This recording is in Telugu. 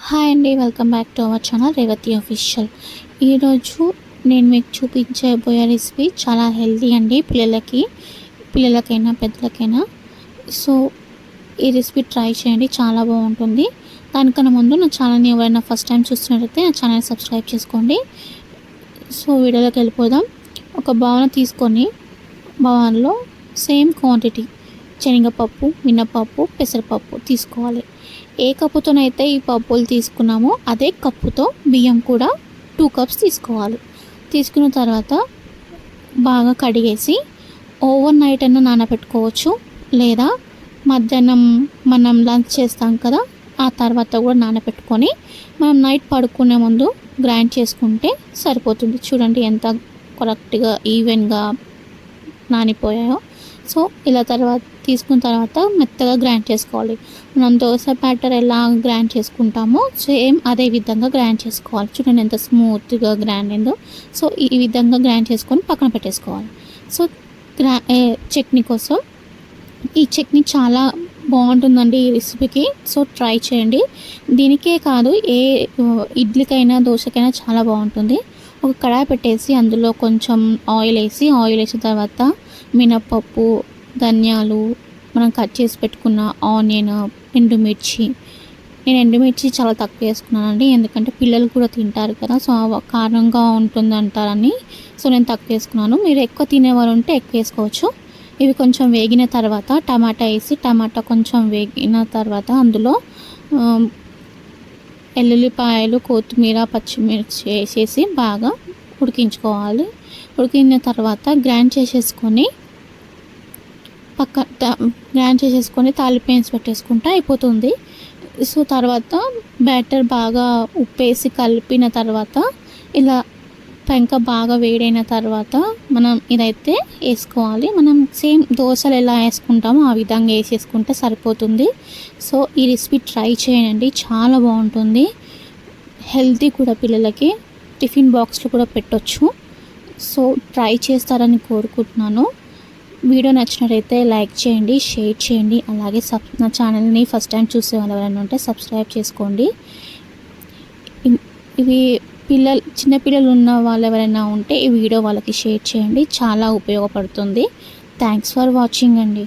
హాయ్ అండి, welcome back to our channel Revathi official. ఈరోజు నేను మీకు చూపించబోయే రెసిపీ చాలా హెల్తీ అండి. పిల్లలకైనా పెద్దలకైనా. సో ఈ రెసిపీ ట్రై చేయండి, చాలా బాగుంటుంది. దానికన్నా ముందు నా ఛానల్ని ఎవరైనా ఫస్ట్ టైం చూస్తున్నట్లయితే నా ఛానల్ సబ్స్క్రైబ్ చేసుకోండి. సో వీడియోలోకి వెళ్ళిపోదాం. ఒక బౌల్ తీసుకొని బౌల్లో సేమ్ క్వాంటిటీ శనగపప్పు, మినపప్పు, పెసరపప్పు తీసుకోవాలి. ఏ కప్పుతోనైతే ఈ పప్పులు తీసుకున్నామో అదే కప్పుతో బియ్యం కూడా 2 కప్స్ తీసుకోవాలి. తీసుకున్న తర్వాత బాగా కడిగేసి ఓవర్ నైట్ అయినా నానబెట్టుకోవచ్చు, లేదా మధ్యాహ్నం మనం లంచ్ చేస్తాం కదా ఆ తర్వాత కూడా నానబెట్టుకొని మనం నైట్ పడుకునే ముందు గ్రైండ్ చేసుకుంటే సరిపోతుంది. చూడండి ఎంత కరెక్ట్గా ఈవెన్గా నానిపోయాయో. సో ఇలా తీసుకున్న తర్వాత మెత్తగా గ్రైండ్ చేసుకోవాలి. మనం దోశ బ్యాటర్ ఎలా గ్రైండ్ చేసుకుంటామో సేమ్ అదే విధంగా గ్రైండ్ చేసుకోవాలి. చూడండి ఎంత స్మూత్గా గ్రైండ్ అయిందో. సో ఈ విధంగా గ్రైండ్ చేసుకొని పక్కన పెట్టేసుకోవాలి. సో చట్నీ కోసం ఈ చట్నీ చాలా బాగుంటుందండి ఈ రెసిపీకి. సో ట్రై చేయండి. దీనికే కాదు, ఏ ఇడ్లీకైనా దోశకైనా చాలా బాగుంటుంది. ఒక కడాయి పెట్టేసి అందులో కొంచెం ఆయిల్ వేసిన తర్వాత మినపప్పు, ధనియాలు, మనం కట్ చేసి పెట్టుకున్న ఆనియన్, ఎండుమిర్చి. నేను ఎండుమిర్చి చాలా తక్కువ వేసుకున్నానండి, ఎందుకంటే పిల్లలు కూడా తింటారు కదా, సో కారంగా ఉంటుంది అంటారని. సో నేను తక్కువ వేసుకున్నాను. మీరు ఎక్కువ తినేవారు ఉంటే ఎక్కువ వేసుకోవచ్చు. ఇవి కొంచెం వేగిన తర్వాత టమాటా కొంచెం వేగిన తర్వాత అందులో ఎల్లుల్లిపాయలు, కొత్తిమీర, పచ్చిమిర్చి వేసేసి బాగా ఉడికించుకోవాలి. ఉడికిన తర్వాత గ్రైండ్ చేసేసుకొని తాలింపు వేసి పెట్టేసుకుంటే అయిపోతుంది. సో తర్వాత బ్యాటర్ బాగా ఉప్పేసి కలిపిన తర్వాత ఇలా పెంక బాగా వేడైన తర్వాత మనం ఇదైతే వేసుకోవాలి. మనం సేమ్ దోశలు ఎలా వేసుకుంటామో ఆ విధంగా వేసేసుకుంటే సరిపోతుంది. సో ఈ రెసిపీ ట్రై చేయండి, చాలా బాగుంటుంది. హెల్తీ కూడా, పిల్లలకి టిఫిన్ బాక్స్లో కూడా పెట్టొచ్చు. సో ట్రై చేస్తారని కోరుకుంటున్నాను. వీడియో నచ్చినట్లయితే లైక్ చేయండి, షేర్ చేయండి. అలాగే నా ఛానల్ని ఫస్ట్ టైం చూసే వాళ్ళు ఎవరైనా ఉంటే సబ్స్క్రైబ్ చేసుకోండి. ఇవి చిన్నపిల్లలు ఉన్న వాళ్ళు ఎవరైనా ఉంటే ఈ వీడియో వాళ్ళకి షేర్ చేయండి, చాలా ఉపయోగపడుతుంది. థ్యాంక్స్ ఫర్ వాచింగ్ అండి.